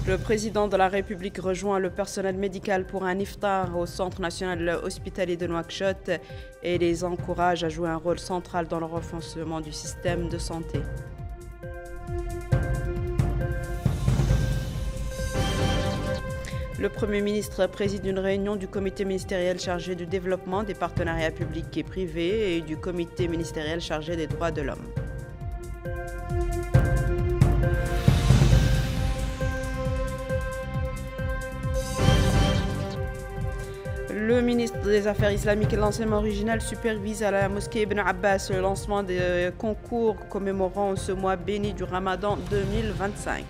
Le président de la République rejoint le personnel médical pour un iftar au Centre national hospitalier de Nouakchott et les encourage à jouer un rôle central dans le renforcement du système de santé. Le Premier ministre préside une réunion du comité ministériel chargé du développement des partenariats publics et privés et du comité ministériel chargé des droits de l'homme. Le ministre des Affaires islamiques et de l'enseignement original supervise à la mosquée Ibn Abbas le lancement des concours commémorant ce mois béni du Ramadan 2025.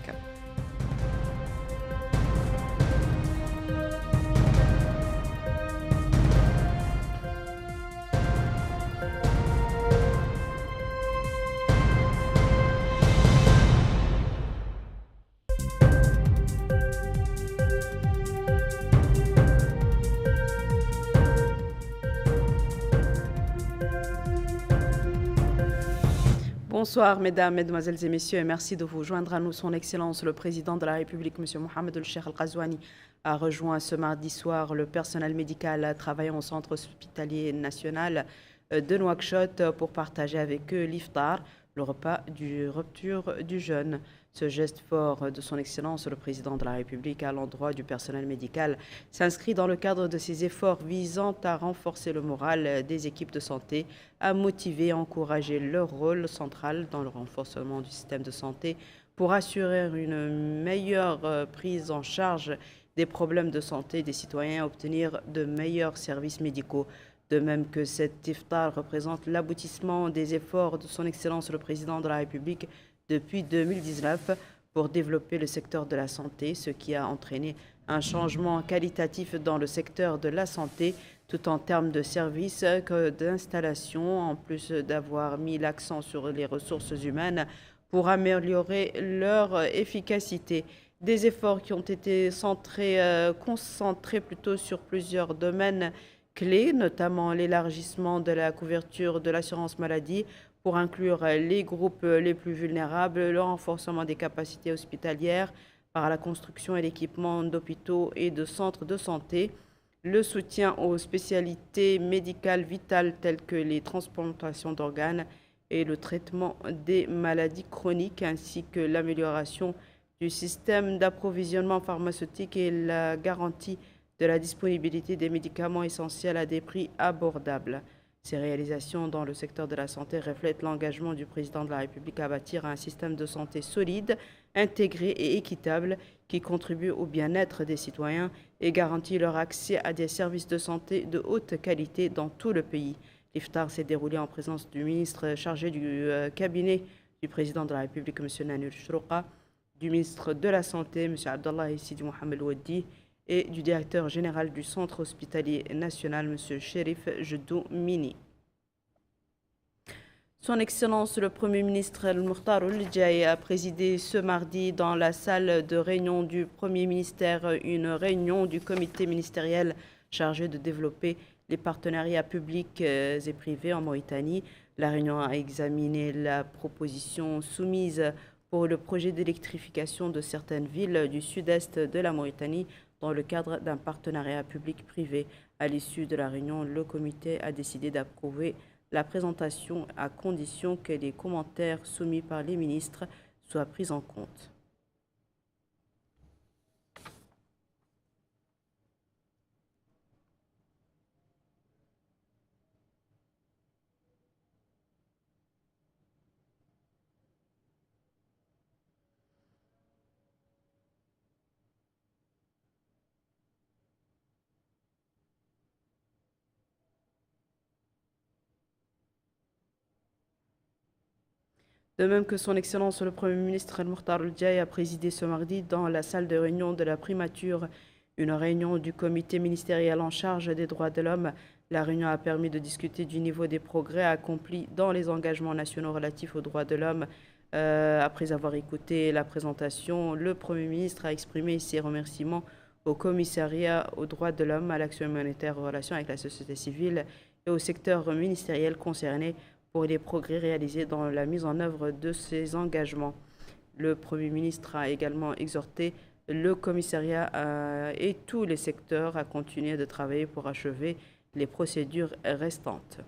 Bonsoir mesdames, mesdemoiselles et messieurs et merci de vous joindre à nous. Son Excellence le Président de la République, M. Mohamed El-Cheikh Al-Ghazouani, a rejoint ce mardi soir le personnel médical travaillant au Centre hospitalier national de Nouakchott pour partager avec eux l'iftar, le repas du rupture du jeûne. Ce geste fort de son Excellence le Président de la République à l'endroit du personnel médical s'inscrit dans le cadre de ses efforts visant à renforcer le moral des équipes de santé, à motiver et encourager leur rôle central dans le renforcement du système de santé pour assurer une meilleure prise en charge des problèmes de santé des citoyens et obtenir de meilleurs services médicaux. De même que cet iftar représente l'aboutissement des efforts de son Excellence le Président de la République depuis 2019 pour développer le secteur de la santé, ce qui a entraîné un changement qualitatif dans le secteur de la santé, tout en termes de services que d'installation, en plus d'avoir mis l'accent sur les ressources humaines pour améliorer leur efficacité. Des efforts qui ont été concentrés plutôt sur plusieurs domaines clés, notamment l'élargissement de la couverture de l'assurance maladie pour inclure les groupes les plus vulnérables, le renforcement des capacités hospitalières par la construction et l'équipement d'hôpitaux et de centres de santé, le soutien aux spécialités médicales vitales telles que les transplantations d'organes et le traitement des maladies chroniques, ainsi que l'amélioration du système d'approvisionnement pharmaceutique et la garantie de la disponibilité des médicaments essentiels à des prix abordables. Ces réalisations dans le secteur de la santé reflètent l'engagement du Président de la République à bâtir un système de santé solide, intégré et équitable qui contribue au bien-être des citoyens et garantit leur accès à des services de santé de haute qualité dans tout le pays. L'iftar s'est déroulé en présence du ministre chargé du cabinet du Président de la République, M. Nanur Shrouqa, du ministre de la Santé, M. Abdallah Sidi Mohamed Ouaddi, et du directeur général du Centre hospitalier national, M. Chérif Jedou Mini. Son Excellence le Premier ministre El-Mukhtar Ould-Djaï a présidé ce mardi dans la salle de réunion du Premier ministère une réunion du comité ministériel chargé de développer les partenariats publics et privés en Mauritanie. La réunion a examiné la proposition soumise pour le projet d'électrification de certaines villes du sud-est de la Mauritanie dans le cadre d'un partenariat public-privé. À l'issue de la réunion, le comité a décidé d'approuver la présentation à condition que les commentaires soumis par les ministres soient pris en compte. De même que son Excellence le Premier ministre El-Mukhtar Ould-Djaï a présidé ce mardi dans la salle de réunion de la primature une réunion du comité ministériel en charge des droits de l'homme. La réunion a permis de discuter du niveau des progrès accomplis dans les engagements nationaux relatifs aux droits de l'homme. Après avoir écouté la présentation, le Premier ministre a exprimé ses remerciements au commissariat aux droits de l'homme, à l'action humanitaire aux relations avec la société civile et au secteur ministériel concerné pour les progrès réalisés dans la mise en œuvre de ces engagements. Le Premier ministre a également exhorté le commissariat et tous les secteurs à continuer de travailler pour achever les procédures restantes.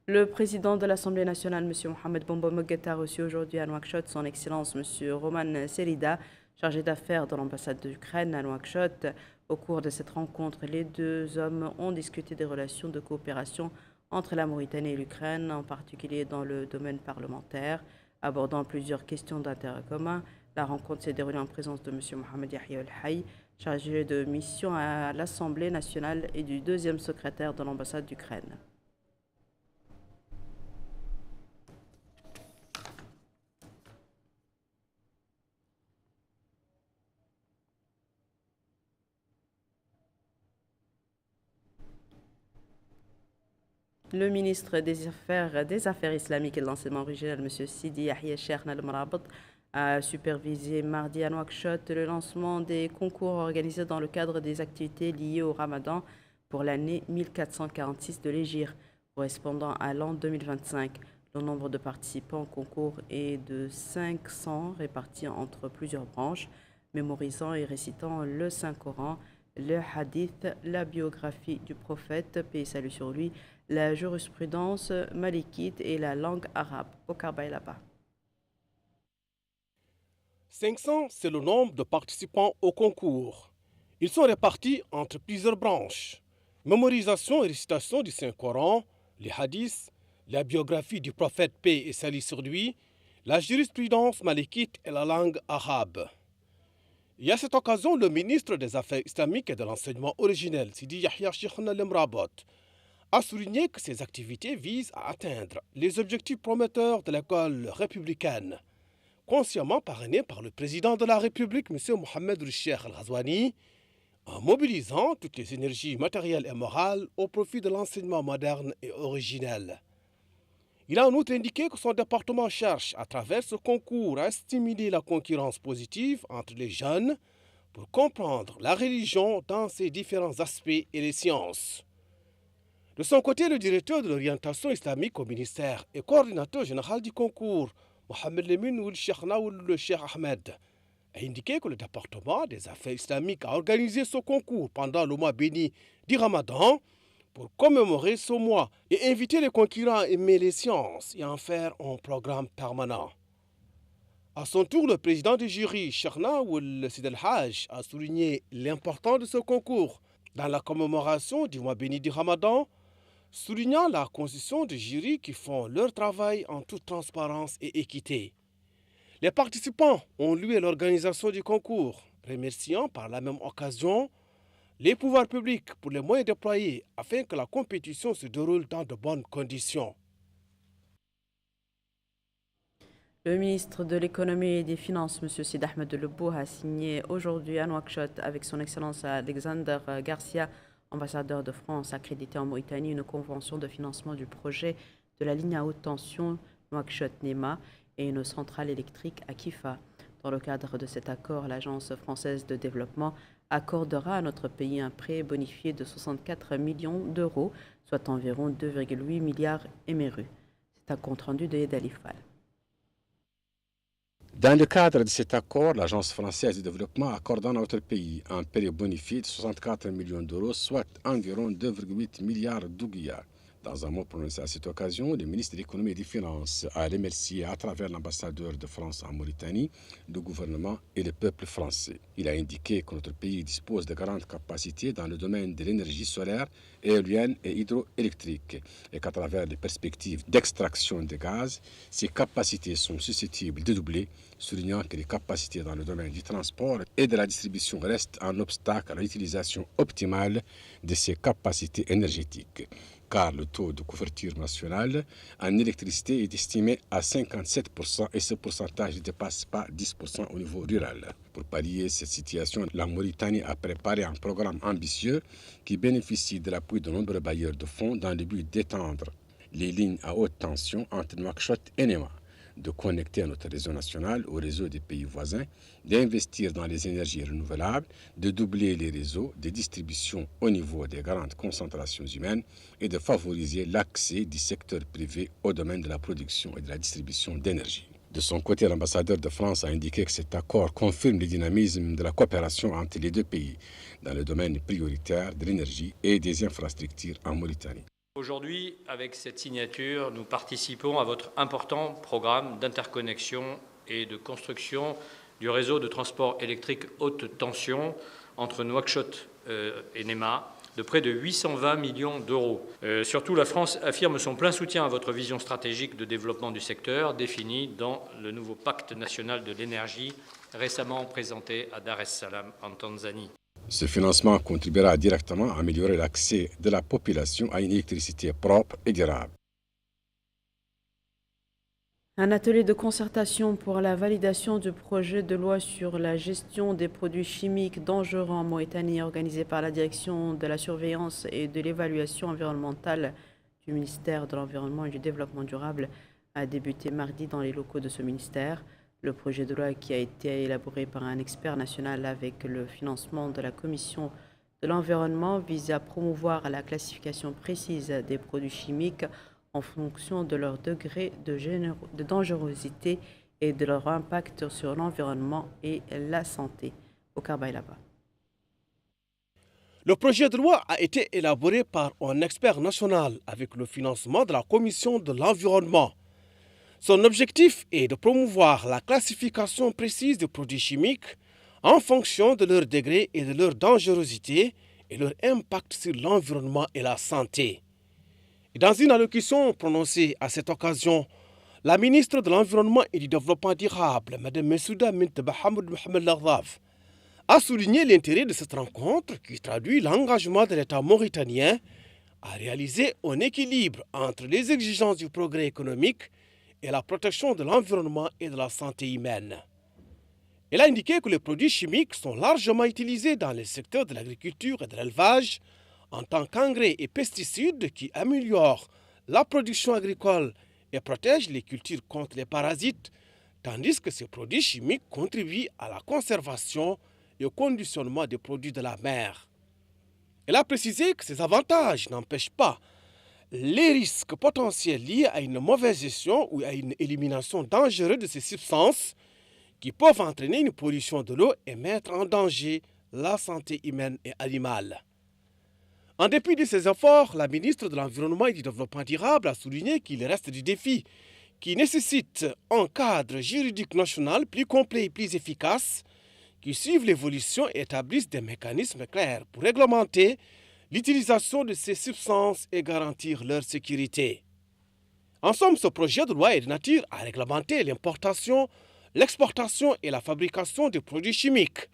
Le président de l'Assemblée nationale, M. Mohamed Bombo Moguet, a reçu aujourd'hui à Nouakchott son Excellence M. Roman Serida, chargé d'affaires de l'ambassade d'Ukraine à Nouakchott. Au cours de cette rencontre, les deux hommes ont discuté des relations de coopération entre la Mauritanie et l'Ukraine, en particulier dans le domaine parlementaire, abordant plusieurs questions d'intérêt commun. La rencontre s'est déroulée en présence de M. Mohamed Yahya El-Hay, chargé de mission à l'Assemblée nationale et du deuxième secrétaire de l'ambassade d'Ukraine. Le ministre des Affaires islamiques et de l'enseignement régional, M. Sidi Yahya Cheikh Al Marabat, a supervisé mardi à Nouakchott le lancement des concours organisés dans le cadre des activités liées au Ramadan pour l'année 1446 de l'Hégire, correspondant à l'an 2025. Le nombre de participants au concours est de 500 répartis entre plusieurs branches, mémorisant et récitant le Saint-Coran, le hadith, la biographie du prophète, paix et salut sur lui, la jurisprudence malikite et la langue arabe. Au Karbaï-Là-bas. 500, c'est le nombre de participants au concours. Ils sont répartis entre plusieurs branches. Mémorisation et récitation du Saint-Coran, les hadiths, la biographie du prophète, paix et salut sur lui, la jurisprudence malikite et la langue arabe. Et à cette occasion, le ministre des Affaires islamiques et de l'enseignement originel, Sidi Yahya Cheikh Al Marabat, a souligné que ces activités visent à atteindre les objectifs prometteurs de l'école républicaine, consciemment parrainé par le président de la République, M. Mohamed Cheikh Al-Ghazouani, en mobilisant toutes les énergies matérielles et morales au profit de l'enseignement moderne et originel. Il a en outre indiqué que son département cherche, à travers ce concours, à stimuler la concurrence positive entre les jeunes pour comprendre la religion dans ses différents aspects et les sciences. De son côté, le directeur de l'orientation islamique au ministère et coordinateur général du concours, Mohamed Lemine Ould Cheikh Naoul Cheikh Ahmed, a indiqué que le département des affaires islamiques a organisé ce concours pendant le mois béni du Ramadan pour commémorer ce mois et inviter les concurrents à aimer les sciences et en faire un programme permanent. À son tour, le président du jury, Cheikh Naoul Sid El-Haj, a souligné l'importance de ce concours dans la commémoration du mois béni du Ramadan, soulignant la constitution du jury qui font leur travail en toute transparence et équité. Les participants ont loué l'organisation du concours, remerciant par la même occasion les pouvoirs publics pour les moyens déployés afin que la compétition se déroule dans de bonnes conditions. Le ministre de l'économie et des finances, M. Sid Ahmed Lebou, a signé aujourd'hui à Nouakchott avec son Excellence Alexander Garcia, ambassadeur de France accrédité en Mauritanie, une convention de financement du projet de la ligne à haute tension Nouakchott-Néma et une centrale électrique à Kifa. Dans le cadre de cet accord, l'Agence française de développement accordera à notre pays un prêt bonifié de 64 millions d'euros, soit environ 2,8 milliards émerus. C'est un compte-rendu de Yed Alifal. Dans le cadre de cet accord, l'Agence française de développement accorde à notre pays un prêt bonifié de 64 millions d'euros, soit environ 2,8 milliards d'ouguias. Dans un mot prononcé à cette occasion, le ministre de l'économie et des finances a remercié à travers l'ambassadeur de France en Mauritanie, le gouvernement et le peuple français. Il a indiqué que notre pays dispose de grandes capacités dans le domaine de l'énergie solaire, éolienne et hydroélectrique et qu'à travers les perspectives d'extraction de gaz, ces capacités sont susceptibles de doubler, soulignant que les capacités dans le domaine du transport et de la distribution restent un obstacle à l'utilisation optimale de ces capacités énergétiques, car le taux de couverture nationale en électricité est estimé à 57% et ce pourcentage ne dépasse pas 10% au niveau rural. Pour pallier cette situation, la Mauritanie a préparé un programme ambitieux qui bénéficie de l'appui de nombreux bailleurs de fonds dans le but d'étendre les lignes à haute tension entre Nouakchott et Néma, de connecter notre réseau national au réseau des pays voisins, d'investir dans les énergies renouvelables, de doubler les réseaux de distribution au niveau des grandes concentrations humaines et de favoriser l'accès du secteur privé au domaine de la production et de la distribution d'énergie. De son côté, l'ambassadeur de France a indiqué que cet accord confirme le dynamisme de la coopération entre les deux pays dans le domaine prioritaire de l'énergie et des infrastructures en Mauritanie. Aujourd'hui, avec cette signature, nous participons à votre important programme d'interconnexion et de construction du réseau de transport électrique haute tension entre Nouakchott et Néma, de près de 820 millions d'euros. Surtout, la France affirme son plein soutien à votre vision stratégique de développement du secteur définie dans le nouveau pacte national de l'énergie récemment présenté à Dar es Salaam en Tanzanie. Ce financement contribuera directement à améliorer l'accès de la population à une électricité propre et durable. Un atelier de concertation pour la validation du projet de loi sur la gestion des produits chimiques dangereux en Mauritanie, organisé par la Direction de la surveillance et de l'évaluation environnementale du ministère de l'Environnement et du Développement durable, a débuté mardi dans les locaux de ce ministère. Le projet de loi, qui a été élaboré par un expert national avec le financement de la Commission de l'Environnement, vise à promouvoir la classification précise des produits chimiques en fonction de leur degré de dangerosité et de leur impact sur l'environnement et la santé. Au Karbaïlaba. Le projet de loi a été élaboré par un expert national avec le financement de la Commission de l'Environnement. Son objectif est de promouvoir la classification précise des produits chimiques en fonction de leur degré et de leur dangerosité et leur impact sur l'environnement et la santé. Et dans une allocution prononcée à cette occasion, la ministre de l'Environnement et du Développement durable, Mme Messouda Mint Bahamoud Mohamed Laghdaf, a souligné l'intérêt de cette rencontre qui traduit l'engagement de l'État mauritanien à réaliser un équilibre entre les exigences du progrès économique et la protection de l'environnement et de la santé humaine. Elle a indiqué que les produits chimiques sont largement utilisés dans les secteurs de l'agriculture et de l'élevage en tant qu'engrais et pesticides qui améliorent la production agricole et protègent les cultures contre les parasites, tandis que ces produits chimiques contribuent à la conservation et au conditionnement des produits de la mer. Elle a précisé que ces avantages n'empêchent pas les risques potentiels liés à une mauvaise gestion ou à une élimination dangereuse de ces substances qui peuvent entraîner une pollution de l'eau et mettre en danger la santé humaine et animale. En dépit de ces efforts, la ministre de l'Environnement et du Développement durable a souligné qu'il reste des défis qui nécessitent un cadre juridique national plus complet et plus efficace, qui suivent l'évolution et établissent des mécanismes clairs pour réglementer l'utilisation de ces substances et garantir leur sécurité. En somme, ce projet de loi est de nature à réglementer l'importation, l'exportation et la fabrication de produits chimiques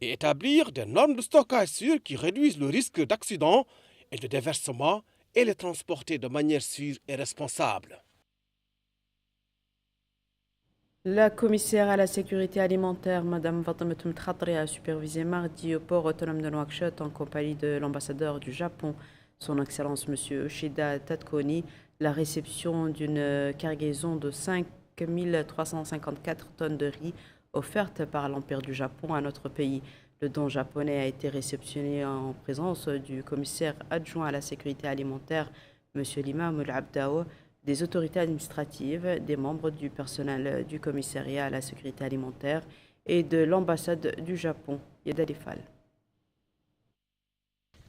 et établir des normes de stockage sûres qui réduisent le risque d'accident et de déversement et les transporter de manière sûre et responsable. La commissaire à la sécurité alimentaire, Mme Fatima Mkhatri, a supervisé mardi au port autonome de Nouakchott en compagnie de l'ambassadeur du Japon, son Excellence M. Yoshida Tadkoni, la réception d'une cargaison de 5354 tonnes de riz offerte par l'Empire du Japon à notre pays. Le don japonais a été réceptionné en présence du commissaire adjoint à la sécurité alimentaire, M. Lima Moul-Abdao, des autorités administratives, des membres du personnel du commissariat à la sécurité alimentaire et de l'ambassade du Japon. Yadalifal.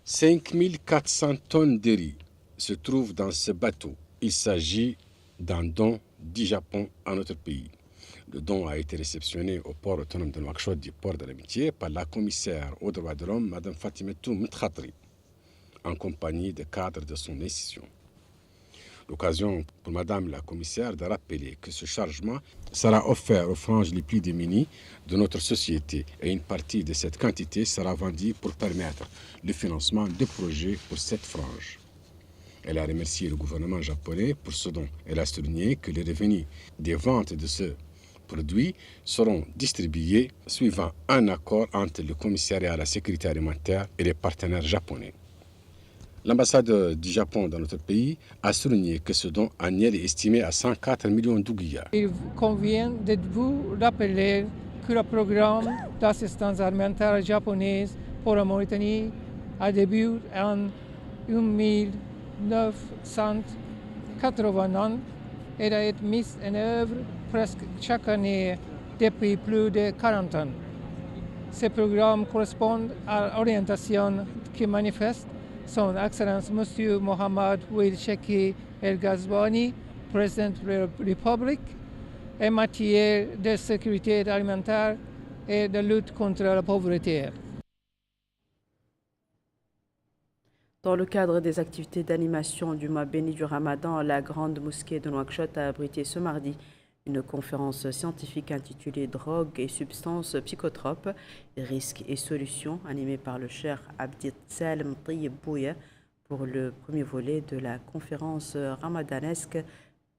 5400 tonnes de riz se trouvent dans ce bateau. Il s'agit d'un don du Japon à notre pays. Le don a été réceptionné au port autonome de Nouakchott du port de l'Amitié par la commissaire aux droits de l'homme, Mme Fatima Mkhatri, en compagnie des cadres de son institution. L'occasion pour Madame la commissaire de rappeler que ce chargement sera offert aux franges les plus démunies de notre société et une partie de cette quantité sera vendue pour permettre le financement de projets pour cette frange. Elle a remercié le gouvernement japonais pour ce don. Elle a souligné que les revenus des ventes de ce produit seront distribués suivant un accord entre le commissariat à la sécurité alimentaire et les partenaires japonais. L'ambassade du Japon dans notre pays a souligné que ce don annuel est estimé à 104 millions d'ouguiyas. Il convient de vous rappeler que le programme d'assistance alimentaire japonaise pour la Mauritanie a débuté en 1989 et a été mis en œuvre presque chaque année depuis plus de 40 ans. Ces programmes correspondent à l'orientation qui manifeste son Excellence M. Mohamed Oued Cheick El Ghazouani, président de la République, en matière de sécurité alimentaire et de lutte contre la pauvreté. Dans le cadre des activités d'animation du mois béni du Ramadan, la grande mosquée de Nouakchott a abrité ce mardi une conférence scientifique intitulée Drogue et substances psychotropes, risques et solutions, animée par le cheikh Abdi Salem Tayyib Bouya pour le premier volet de la conférence ramadanesque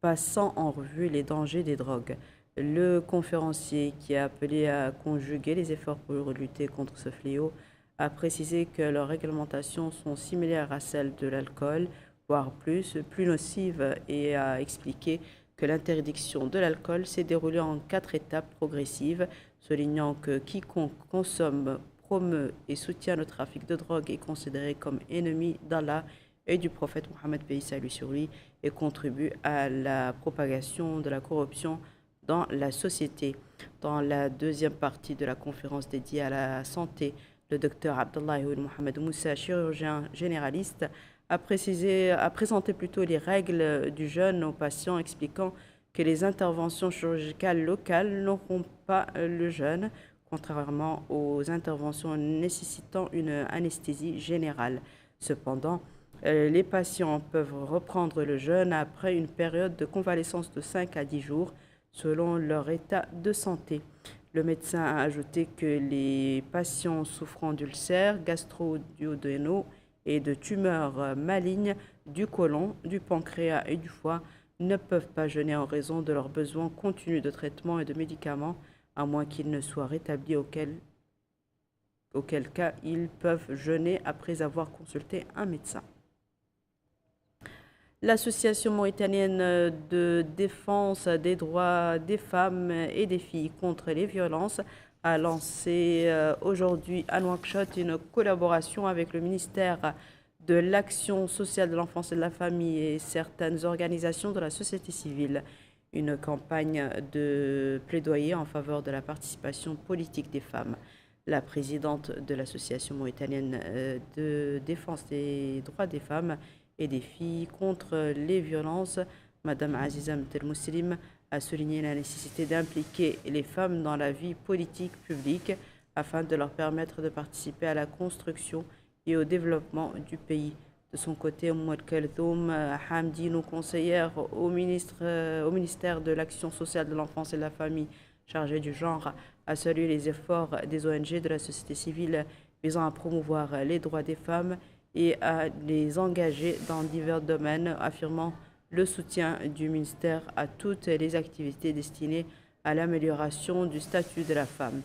passant en revue les dangers des drogues. Le conférencier, qui a appelé à conjuguer les efforts pour lutter contre ce fléau, a précisé que leurs réglementations sont similaires à celles de l'alcool, voire plus nocives, et a expliqué que l'interdiction de l'alcool s'est déroulée en 4 étapes progressives, soulignant que quiconque consomme, promeut et soutient le trafic de drogue est considéré comme ennemi d'Allah et du prophète Mohammed, paix salut sur lui, et contribue à la propagation de la corruption dans la société. Dans la deuxième partie de la conférence dédiée à la santé, le docteur Abdallah Mohamed Moussa, chirurgien généraliste, a présenté plutôt les règles du jeûne aux patients, expliquant que les interventions chirurgicales locales n'auront pas le jeûne, contrairement aux interventions nécessitant une anesthésie générale. Cependant, les patients peuvent reprendre le jeûne après une période de convalescence de 5 à 10 jours, selon leur état de santé. Le médecin a ajouté que les patients souffrant d'ulcères gastro-duodénaux et de tumeurs malignes du côlon, du pancréas et du foie ne peuvent pas jeûner en raison de leurs besoins continus de traitement et de médicaments, à moins qu'ils ne soient rétablis, auquel cas ils peuvent jeûner après avoir consulté un médecin. L'Association mauritanienne de défense des droits des femmes et des filles contre les violences a lancé aujourd'hui à Nouakchott une collaboration avec le ministère de l'Action sociale de l'enfance et de la famille et certaines organisations de la société civile. Une campagne de plaidoyer en faveur de la participation politique des femmes. La présidente de l'Association mauritanienne de défense des droits des femmes et des filles contre les violences, Madame Aziza Mtelmousselim, a souligné la nécessité d'impliquer les femmes dans la vie politique publique afin de leur permettre de participer à la construction et au développement du pays. De son côté, Mouad Kalthoum Hamdi, nos conseillères au ministère de l'Action sociale de l'enfance et de la famille chargée du genre, a salué les efforts des ONG de la société civile visant à promouvoir les droits des femmes et à les engager dans divers domaines, affirmant le soutien du ministère à toutes les activités destinées à l'amélioration du statut de la femme.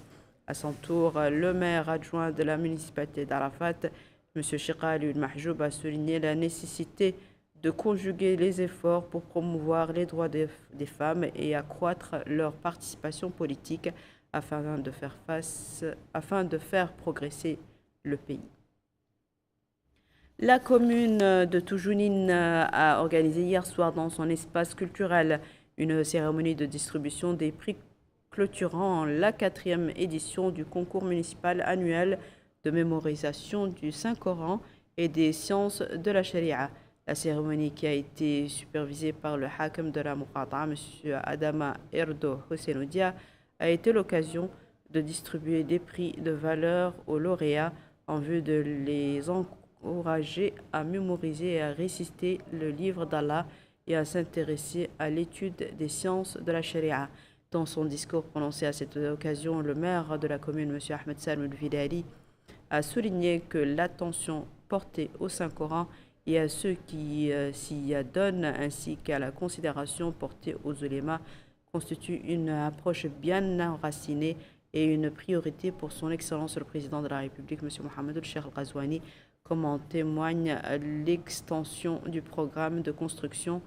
À son tour, le maire adjoint de la municipalité d'Arafat, M. Chiqali Mahjoub, a souligné la nécessité de conjuguer les efforts pour promouvoir les droits des femmes et accroître leur participation politique afin de faire progresser le pays. La commune de Toujounine a organisé hier soir dans son espace culturel une cérémonie de distribution des prix clôturant la 4e édition du concours municipal annuel de mémorisation du Saint-Coran et des sciences de la Sharia. La cérémonie, qui a été supervisée par le Hakam de la Muqata'a, M. Adama Erdo Hossenoudia, a été l'occasion de distribuer des prix de valeur aux lauréats en vue de les encourager à mémoriser et à réciter le livre d'Allah et à s'intéresser à l'étude des sciences de la Sharia. Dans son discours prononcé à cette occasion, le maire de la commune, M. Ahmed Salm El-Vidali, a souligné que l'attention portée au Saint-Coran et à ceux qui s'y adonnent, ainsi qu'à la considération portée aux ulémas, constitue une approche bien enracinée et une priorité pour son Excellence le Président de la République, M. Mohamed El-Cheikh El-Ghazouani, comme en témoigne l'extension du programme de construction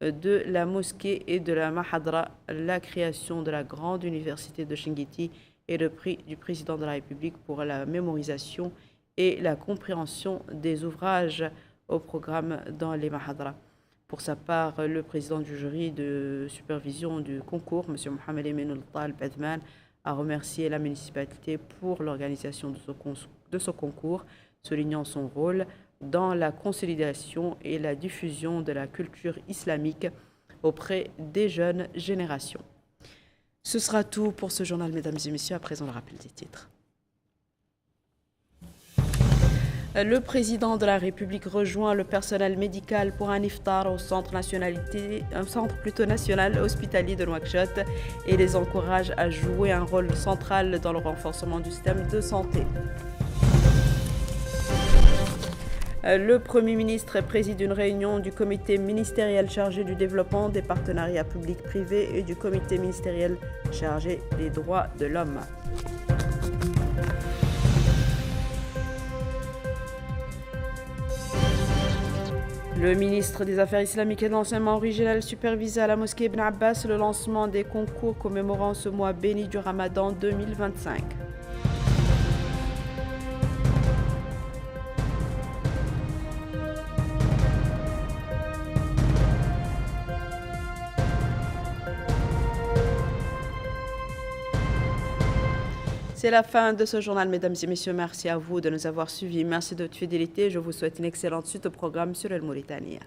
de la mosquée et de la Mahadra, la création de la grande université de Chinguitti et le prix du Président de la République pour la mémorisation et la compréhension des ouvrages au programme dans les Mahadra. Pour sa part, le président du jury de supervision du concours, M. Mohamed Emin Talb Adman, a remercié la municipalité pour l'organisation de ce concours, soulignant son rôle dans la consolidation et la diffusion de la culture islamique auprès des jeunes générations. Ce sera tout pour ce journal, mesdames et messieurs. À présent, le rappel des titres. Le président de la République rejoint le personnel médical pour un iftar au centre national hospitalier de Nouakchott et les encourage à jouer un rôle central dans le renforcement du système de santé. Le Premier ministre préside une réunion du comité ministériel chargé du développement des partenariats publics-privés et du comité ministériel chargé des droits de l'homme. Le ministre des Affaires islamiques et de l'enseignement original supervise à la mosquée Ibn Abbas le lancement des concours commémorant ce mois béni du Ramadan 2025. C'est la fin de ce journal, mesdames et messieurs. Merci à vous de nous avoir suivis. Merci de votre fidélité. Je vous souhaite une excellente suite au programme sur El Mauritania.